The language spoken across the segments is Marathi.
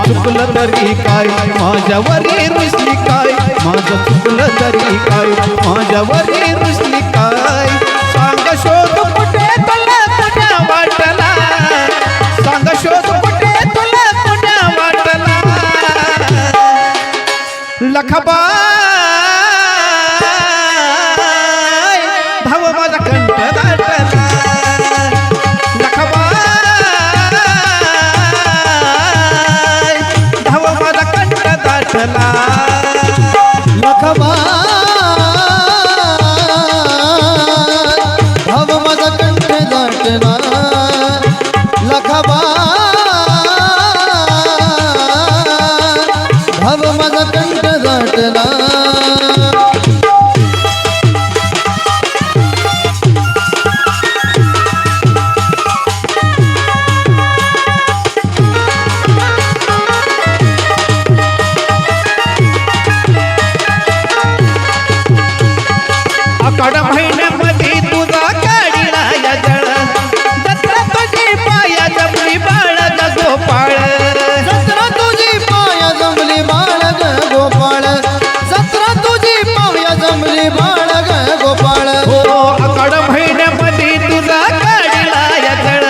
चुकलं तरी काय माझ्यावरी रुसली काय माझं चुकलं तरी काय माझ्यावरी रुसली काय सांग शोध कुठे तुला तुझ्या वाटला सांग शोध कुठे तुला तुझ्या वाटला लखबाय भाव माझा कंठ दाटला लखबाय भाव माझा कंठ दाटला लखबाय भाव माझा कंठ दाटला लखबाय भाव माझा कंठ दाटला आकाड महिन्यामध्ये तुझा काढिला या जळ जत्रा तुझी पाया जमली बाळ ग गोपाळ जत्रा तुझी पाया जमली बाळ ग गोपाळ जत्रा तुझी पाया जमली बाळ ग गोपाळ हो आकाड महिन्यामध्ये तुझा काढिला या जळ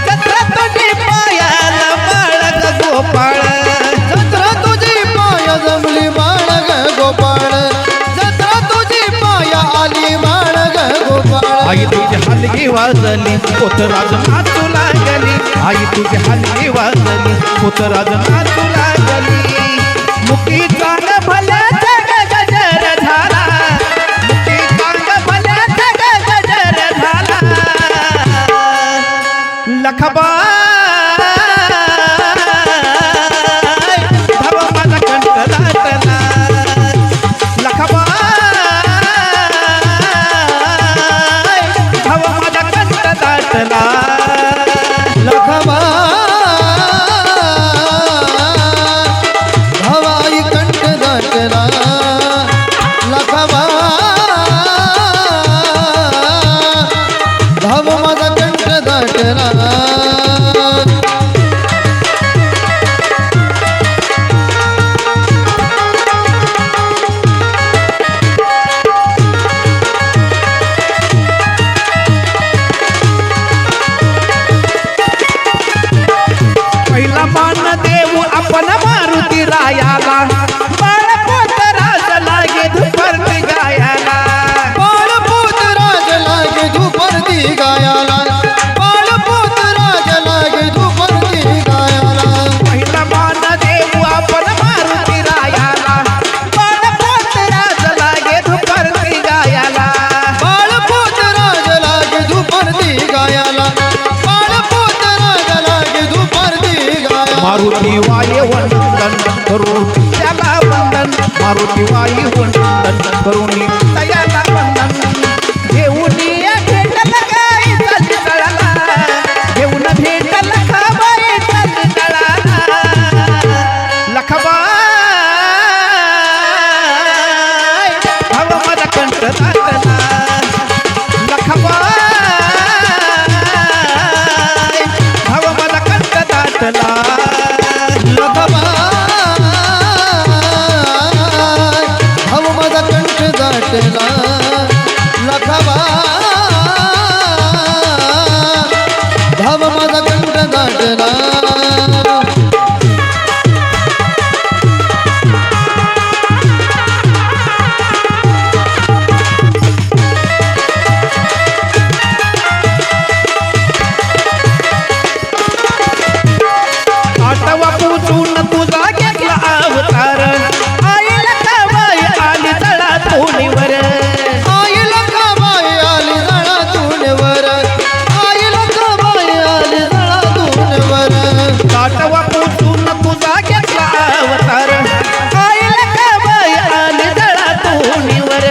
जत्रा तुझी पायाला बाळ ग गोपाळ जत्रा तुझी पाया जमली बाळ ग गोपाळ जत्रा तुझी पाया आली बाळ ग गोपाळ आई तुझी हलगी वाजली पोतराज नाचू लागली आई तुझी हलगी वाजली पोतराज नाचू लागली मुकी चांग भल्या जग गजर झाला मुकी चांग भल्या जग गजर झाला लखबाय भाव माझा कंठ दाटला लखबाय भाव माझा कंठ दाटला लखबाय भवाई कंठ दाटला लखबाय भाव माझा कंठ दाटला पहिला मान देऊ आपण मारुती रायाला बाळ पोतराज लागे धुपरती गायाला बाळपूत राज लागे धुपरती गायाला बाळपूत राज लागे धुपरती गायाला पहिला मान देऊ आपण मारुती रायाला बाळ पोतराज लागे धुपरती गायाला बाळपूत राज लागे धुपरती गायाला बाळपूत राज लागे धुपरती गायाला मारुती वाये वंदन करून त्याला वंदन मारुती वाये वंदन करून त्याला वंदन घेऊन या भेटल गाई चालली तळाला घेऊन भेटल खाबाई चालली तळाला लखबाय भाव माझा कंठ दाटला लखबाय भाव माझा कंठ दाटला लखबाय भाव माझा कंठ दाटला लखबाय भाव माझा कंठ दाटला आठवा पूजून तुझा घेतला अवतार आई लखबाई आली तळा तोडीवर आई लखबाई आली जळा तूनवर आई लखबाई आली जळा तूनवर आठवा पूजून तुझा घेतला अवतार आई लखबाई आली तळा तोडीवर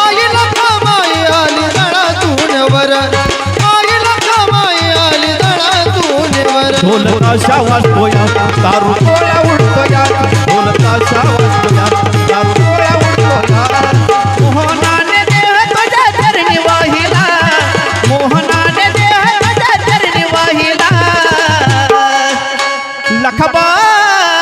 आई लखबाई आली जळा तूनवर आई लखबाई आली जळा तूनवर ढोल ताशा वाजतोया दारू गोळ्या उडतोया ढोल ताशा वाजतोया दारू गोळ्या उडतोया मोहनाने देह तुझ्या चरणी वाहिला मोहनाने देह तुझ्या चरणी वाहिला लखबाय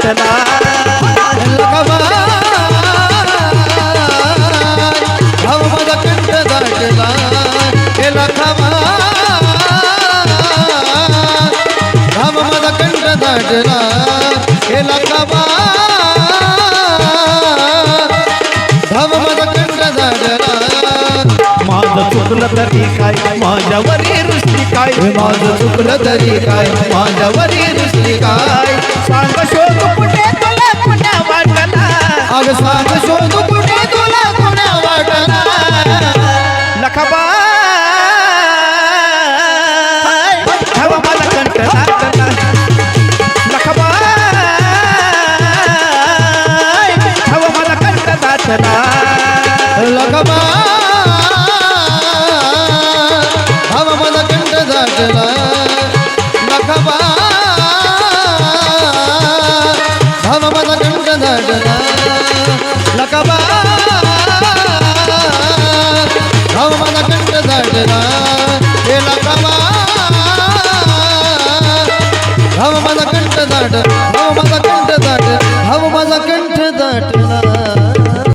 दाटला लखबाई धाव माझा कंठ दाटला हे लखबाई धाव माझा कंठ दाटला हे लखबाई धाव माझा कंठ दाटला माझं चुकलं तरी काय माझ्यावरी दृष्टी काय माझं चुकलं तरी काय माझ्यावरी दृष्टी काय सांग शोध कुठे तुला कुण्या वाटला अग सांग शोध कुठे तुला कोण्या वाटला लखाबाई धाव माझा कंठ दाटला लखाबाई धाव माझा कंठ दाटला लखबाई धाव माझा कंठ दाटला लखबाई धाव माझा कंठ दाटला लखबाई धाव माझा कंठ दाटला हे लखबाई धाव माझा कंठ दाटला